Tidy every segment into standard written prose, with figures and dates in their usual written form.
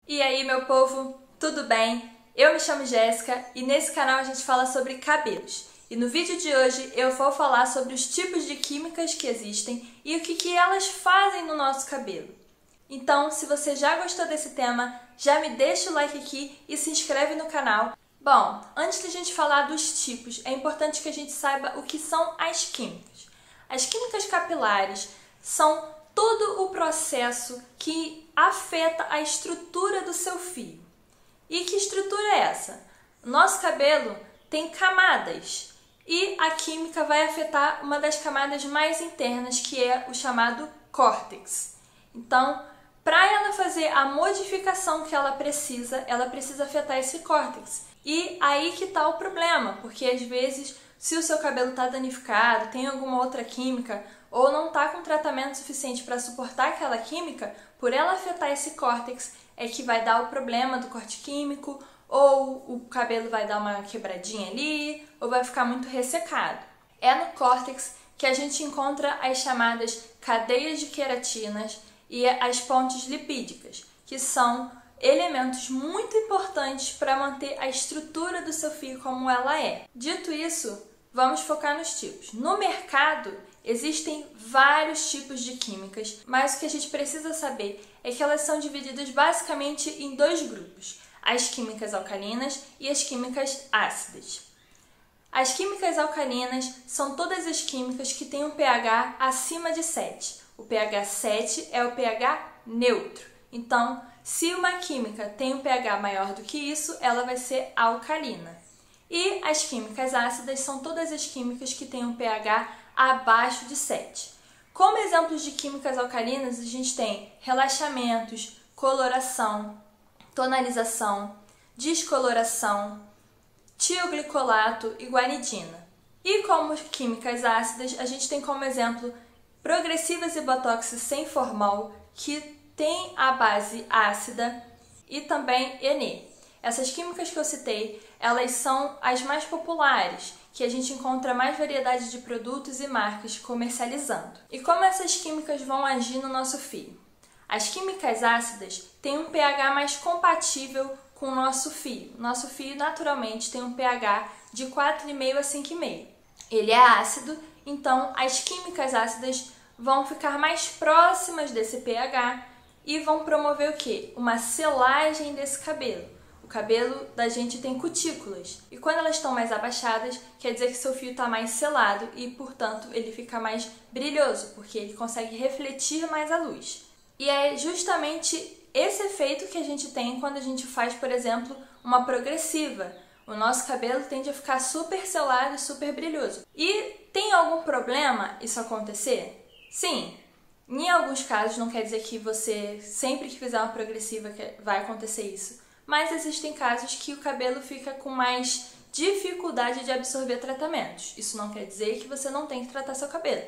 E aí, meu povo, tudo bem? Eu me chamo Jéssica e nesse canal a gente fala sobre cabelos. E no vídeo de hoje eu vou falar sobre os tipos de químicas que existem e o que elas fazem no nosso cabelo. Então, se você já gostou desse tema, já me deixa o like aqui e se inscreve no canal. Bom, antes de a gente falar dos tipos, é importante que a gente saiba o que são as químicas. As químicas capilares são todo o processo que afeta a estrutura do seu fio. E que estrutura é essa? Nosso cabelo tem camadas e a química vai afetar uma das camadas mais internas, que é o chamado córtex. Então, para ela fazer a modificação que ela precisa afetar esse córtex. E aí que está o problema, porque às vezes, se o seu cabelo está danificado, tem alguma outra química, ou não está com tratamento suficiente para suportar aquela química, por ela afetar esse córtex, é que vai dar o problema do corte químico, ou o cabelo vai dar uma quebradinha ali, ou vai ficar muito ressecado. É no córtex que a gente encontra as chamadas cadeias de queratinas e as pontes lipídicas, que são elementos muito importantes para manter a estrutura do seu fio como ela é. Dito isso, vamos focar nos tipos. No mercado, existem vários tipos de químicas, mas o que a gente precisa saber é que elas são divididas basicamente em dois grupos: as químicas alcalinas e as químicas ácidas. As químicas alcalinas são todas as químicas que têm um pH acima de 7. O pH 7 é o pH neutro. Então, se uma química tem um pH maior do que isso, ela vai ser alcalina. E as químicas ácidas são todas as químicas que têm um pH abaixo de 7. Como exemplos de químicas alcalinas, a gente tem relaxamentos, coloração, tonalização, descoloração, tioglicolato e guanidina. E como químicas ácidas, a gente tem como exemplo progressivas e botox sem formol, que tem a base ácida, e também ENE. Essas químicas que eu citei, elas são as mais populares, que a gente encontra mais variedade de produtos e marcas comercializando. E como essas químicas vão agir no nosso fio? As químicas ácidas têm um pH mais compatível com o nosso fio. Nosso fio, naturalmente, tem um pH de 4,5 a 5,5. Ele é ácido, então as químicas ácidas vão ficar mais próximas desse pH e vão promover o quê? Uma selagem desse cabelo. O cabelo da gente tem cutículas, e quando elas estão mais abaixadas, quer dizer que seu fio está mais selado e, portanto, ele fica mais brilhoso, porque ele consegue refletir mais a luz. E é justamente esse efeito que a gente tem quando a gente faz, por exemplo, uma progressiva. O nosso cabelo tende a ficar super selado e super brilhoso. E tem algum problema isso acontecer? Sim. Em alguns casos não quer dizer que você, sempre que fizer uma progressiva, vai acontecer isso. Mas existem casos que o cabelo fica com mais dificuldade de absorver tratamentos. Isso não quer dizer que você não tem que tratar seu cabelo.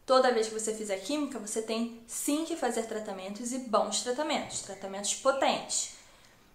Toda vez que você fizer química, você tem sim que fazer tratamentos e bons tratamentos, tratamentos potentes.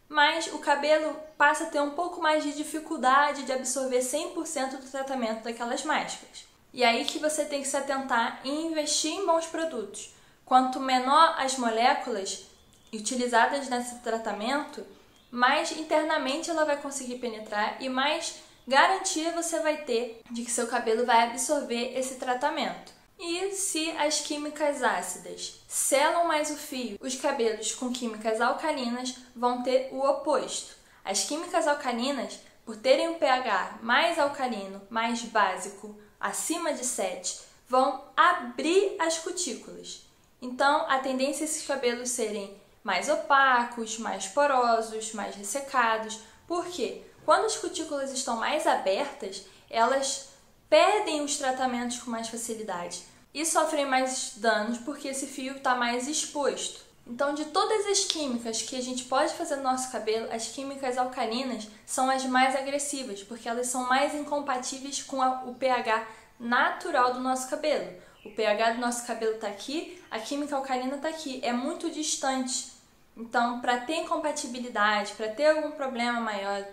Mas o cabelo passa a ter um pouco mais de dificuldade de absorver 100% do tratamento daquelas máscaras. E aí que você tem que se atentar em investir em bons produtos. Quanto menor as moléculas utilizadas nesse tratamento, mais internamente ela vai conseguir penetrar e mais garantia você vai ter de que seu cabelo vai absorver esse tratamento. E se as químicas ácidas selam mais o fio, os cabelos com químicas alcalinas vão ter o oposto. As químicas alcalinas, por terem um pH mais alcalino, mais básico, acima de 7, vão abrir as cutículas. Então, a tendência é esses cabelos serem mais opacos, mais porosos, mais ressecados. Por quê? Quando as cutículas estão mais abertas, elas perdem os tratamentos com mais facilidade e sofrem mais danos porque esse fio está mais exposto. Então, de todas as químicas que a gente pode fazer no nosso cabelo, as químicas alcalinas são as mais agressivas, porque elas são mais incompatíveis com o pH natural do nosso cabelo. O pH do nosso cabelo está aqui, a química alcalina está aqui, é muito distante. Então, para ter incompatibilidade, para ter algum problema maior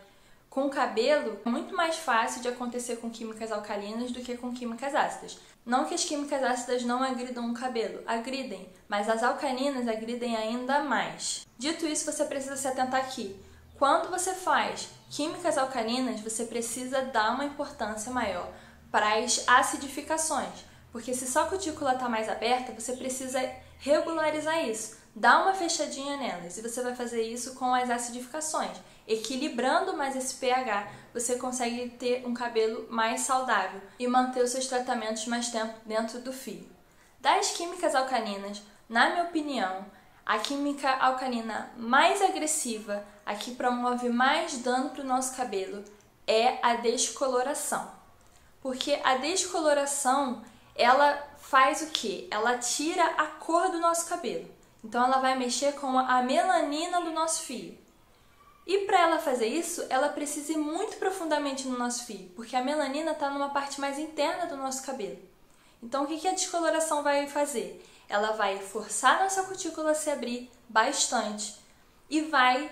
Com cabelo, é muito mais fácil de acontecer com químicas alcalinas do que com químicas ácidas. Não que as químicas ácidas não agridam o cabelo, agridem, mas as alcalinas agridem ainda mais. Dito isso, você precisa se atentar aqui. Quando você faz químicas alcalinas, você precisa dar uma importância maior para as acidificações, porque se sua cutícula está mais aberta, você precisa regularizar isso, dar uma fechadinha nelas, e você vai fazer isso com as acidificações. Equilibrando mais esse pH, você consegue ter um cabelo mais saudável e manter os seus tratamentos mais tempo dentro do fio. Das químicas alcalinas, na minha opinião, a química alcalina mais agressiva, a que promove mais dano para o nosso cabelo, é a descoloração. Porque a descoloração, ela faz o quê? Ela tira a cor do nosso cabelo. Então ela vai mexer com a melanina do nosso fio. E para ela fazer isso, ela precisa ir muito profundamente no nosso fio, porque a melanina está numa parte mais interna do nosso cabelo. Então o que a descoloração vai fazer? Ela vai forçar a nossa cutícula a se abrir bastante e vai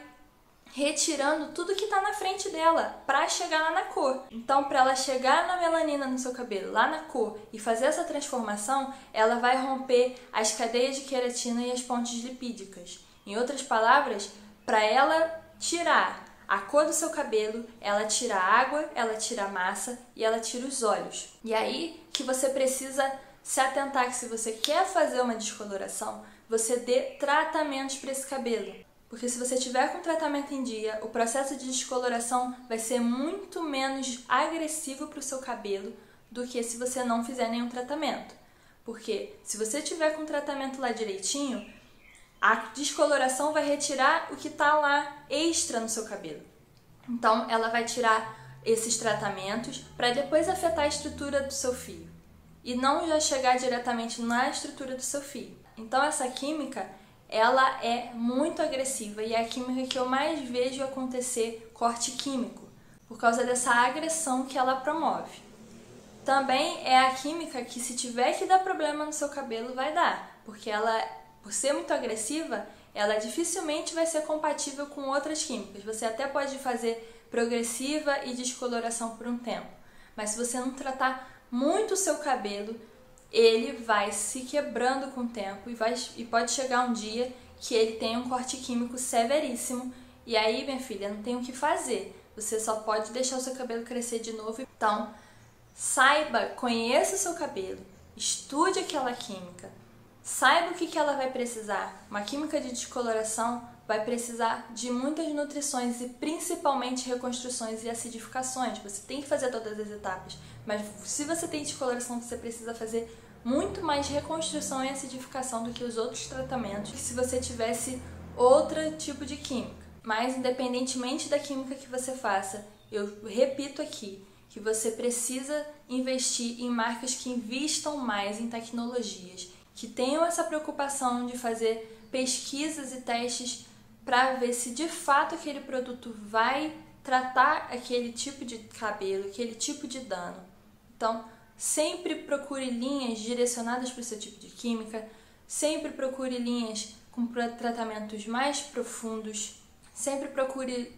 retirando tudo que está na frente dela para chegar lá na cor. Então, para ela chegar na melanina no seu cabelo, lá na cor, e fazer essa transformação, ela vai romper as cadeias de queratina e as pontes lipídicas. Em outras palavras, para ela tirar a cor do seu cabelo, ela tira a água, ela tira a massa e ela tira os óleos. E aí que você precisa se atentar que se você quer fazer uma descoloração, você dê tratamentos para esse cabelo. Porque se você tiver com tratamento em dia, o processo de descoloração vai ser muito menos agressivo para o seu cabelo do que se você não fizer nenhum tratamento. Porque se você tiver com o tratamento lá direitinho, a descoloração vai retirar o que está lá extra no seu cabelo. Então, ela vai tirar esses tratamentos para depois afetar a estrutura do seu fio. E não já chegar diretamente na estrutura do seu fio. Então, essa química, ela é muito agressiva e é a química que eu mais vejo acontecer corte químico, por causa dessa agressão que ela promove. Também é a química que, se tiver que dar problema no seu cabelo, vai dar, porque ela, por ser muito agressiva, ela dificilmente vai ser compatível com outras químicas. Você até pode fazer progressiva e descoloração por um tempo, mas se você não tratar muito o seu cabelo, ele vai se quebrando com o tempo e pode chegar um dia que ele tenha um corte químico severíssimo. E aí, minha filha, não tem o que fazer. Você só pode deixar o seu cabelo crescer de novo. Então, saiba, conheça o seu cabelo, estude aquela química, saiba o que ela vai precisar. Uma química de descoloração vai precisar de muitas nutrições e principalmente reconstruções e acidificações. Você tem que fazer todas as etapas, mas se você tem descoloração, você precisa fazer muito mais reconstrução e acidificação do que os outros tratamentos, se você tivesse outro tipo de química. Mas independentemente da química que você faça, eu repito aqui que você precisa investir em marcas que investam mais em tecnologias, que tenham essa preocupação de fazer pesquisas e testes para ver se de fato aquele produto vai tratar aquele tipo de cabelo, aquele tipo de dano. Então, sempre procure linhas direcionadas para o seu tipo de química, sempre procure linhas com tratamentos mais profundos, sempre procure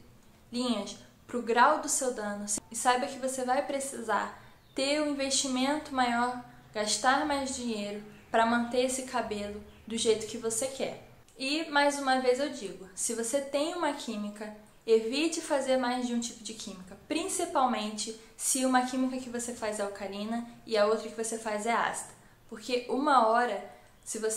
linhas para o grau do seu dano e saiba que você vai precisar ter um investimento maior, gastar mais dinheiro para manter esse cabelo do jeito que você quer. E, mais uma vez eu digo, se você tem uma química, evite fazer mais de um tipo de química, principalmente se uma química que você faz é alcalina e a outra que você faz é ácida. Porque uma hora,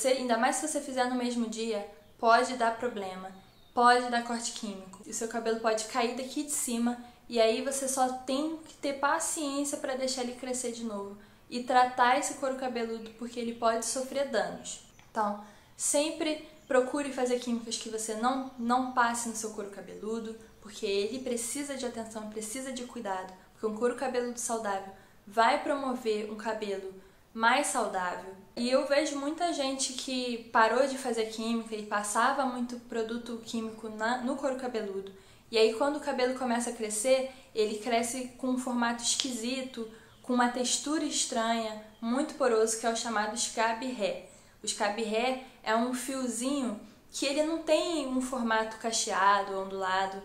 ainda mais se você fizer no mesmo dia, pode dar problema, pode dar corte químico. E o seu cabelo pode cair daqui de cima e aí você só tem que ter paciência para deixar ele crescer de novo e tratar esse couro cabeludo, porque ele pode sofrer danos. Então, sempre procure fazer químicas que você não passe no seu couro cabeludo, porque ele precisa de atenção, precisa de cuidado, porque um couro cabeludo saudável vai promover um cabelo mais saudável. E eu vejo muita gente que parou de fazer química e passava muito produto químico no couro cabeludo. E aí quando o cabelo começa a crescer, ele cresce com um formato esquisito, com uma textura estranha, muito poroso, que é o chamado scab-hair. O scab-hair é um fiozinho que ele não tem um formato cacheado, ondulado.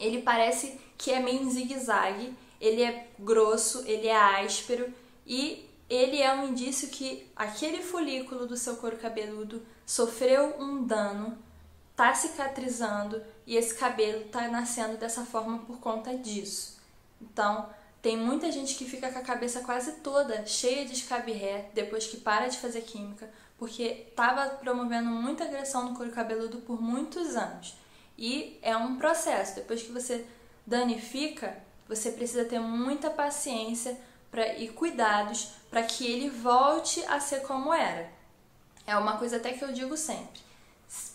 ele parece que é meio em zigue-zague, ele é grosso, ele é áspero e ele é um indício que aquele folículo do seu couro cabeludo sofreu um dano, tá cicatrizando e esse cabelo tá nascendo dessa forma por conta disso. Então, tem muita gente que fica com a cabeça quase toda cheia de escabe-ré depois que para de fazer química, porque estava promovendo muita agressão no couro cabeludo por muitos anos. E é um processo, depois que você danifica, você precisa ter muita paciência e cuidados para que ele volte a ser como era. É uma coisa até que eu digo sempre.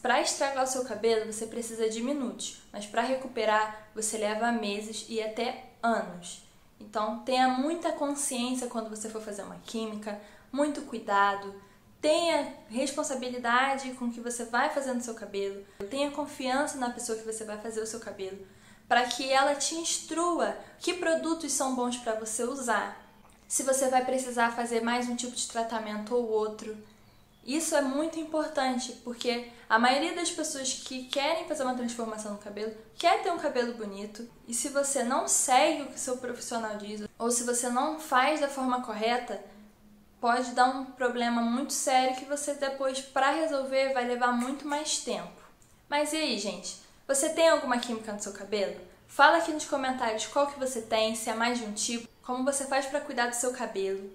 Para estragar o seu cabelo, você precisa de minutos, mas para recuperar, você leva meses e até anos. Então, tenha muita consciência quando você for fazer uma química, muito cuidado, tenha responsabilidade com o que você vai fazer no seu cabelo, tenha confiança na pessoa que você vai fazer o seu cabelo, para que ela te instrua que produtos são bons para você usar, se você vai precisar fazer mais um tipo de tratamento ou outro. Isso é muito importante, porque a maioria das pessoas que querem fazer uma transformação no cabelo quer ter um cabelo bonito, e se você não segue o que o seu profissional diz, ou se você não faz da forma correta, pode dar um problema muito sério que você depois, para resolver, vai levar muito mais tempo. Mas e aí, gente? Você tem alguma química no seu cabelo? Fala aqui nos comentários qual que você tem, se é mais de um tipo, como você faz para cuidar do seu cabelo.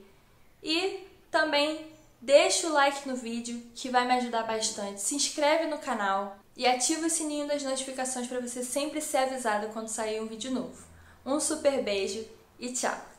E também deixa o like no vídeo, que vai me ajudar bastante. Se inscreve no canal e ativa o sininho das notificações para você sempre ser avisado quando sair um vídeo novo. Um super beijo e tchau!